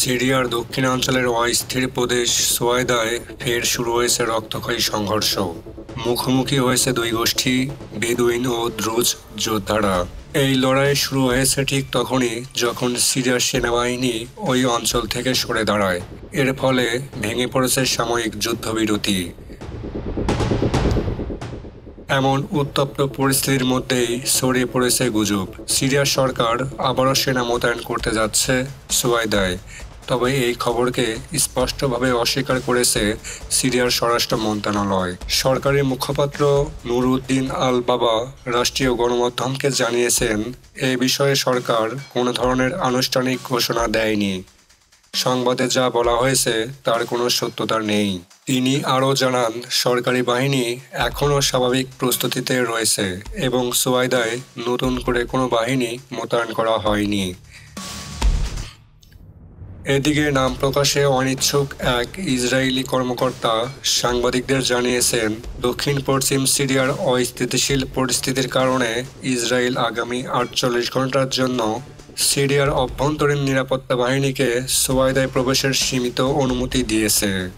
সিরিয়ার দক্ষিণাঞ্চলের অস্থির প্রদেশ সোয়াইদায় ফের শুরু হয়েছে রক্তক্ষয়ী সংঘর্ষ। মুখোমুখি হয়েছে দুই গোষ্ঠী, বেদুইন ও দ্রুজ যোদ্ধারা। এই লড়াই শুরু হয়েছে ঠিক তখনই যখন সিরিয়ার সেনাবাহিনী ওই অঞ্চল থেকে সরে দাঁড়ায়। এর ফলে ভেঙে পড়েছে সাময়িক যুদ্ধবিরতি। এমন উত্তপ্ত পরিস্থিতির মধ্যেই ছড়িয়ে পড়েছে গুজব সিরিয়ার সরকার আবারও সেনা মোতায়েন করতে যাচ্ছে সোয়াইদায়। তবে এই খবরকে স্পষ্টভাবে অস্বীকার করেছে সিরিয়ার স্বরাষ্ট্র মন্ত্রণালয়। সরকারি মুখপাত্র নুরউদ্দিন আল বাবা রাষ্ট্রীয় গণমাধ্যমকে জানিয়েছেন, এ বিষয়ে সরকার কোনো ধরনের আনুষ্ঠানিক ঘোষণা দেয়নি। সংবাদে যা বলা হয়েছে তার কোনো সত্যতা নেই। তিনি আরও জানান, সরকারি বাহিনী এখনও স্বাভাবিক প্রস্তুতিতে রয়েছে এবং সোয়াইদায় নতুন করে কোনো বাহিনী মোতায়েন করা হয়নি। এদিকে নাম প্রকাশে অনিচ্ছুক এক ইসরায়েলি কর্মকর্তা সাংবাদিকদের জানিয়েছেন, দক্ষিণ পশ্চিম সিরিয়ার অস্থিতিশীল পরিস্থিতির কারণে ইসরায়েল আগামী 48 ঘন্টার জন্য সিরিয়ার অভ্যন্তরীণ নিরাপত্তা বাহিনীকে সোয়াইদায় প্রবেশের সীমিত অনুমতি দিয়েছে।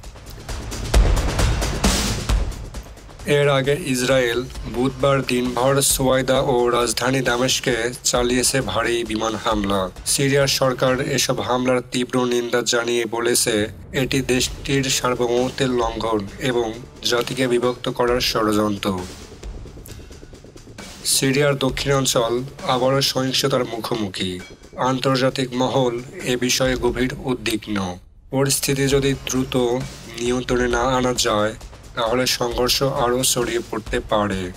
এর আগে ইসরায়েল বুধবার দিনভর সোয়াইদা ও রাজধানী দামেস্কে চালিয়েছে ভারী বিমান হামলা। সিরিয়ার সরকার এসব হামলার তীব্র নিন্দা জানিয়ে বলেছে, এটি দেশটির সার্বভৌমত্বের লঙ্ঘন এবং জাতিকে বিভক্ত করার ষড়যন্ত্র। সিরিয়ার দক্ষিণাঞ্চল আবারও সহিংসতার মুখোমুখি। আন্তর্জাতিক মহল এ বিষয়ে গভীর উদ্বিগ্ন। পরিস্থিতি যদি দ্রুত নিয়ন্ত্রণে না আনা যায় তাহলে সংঘর্ষ আরও ছড়িয়ে পড়তে পারে।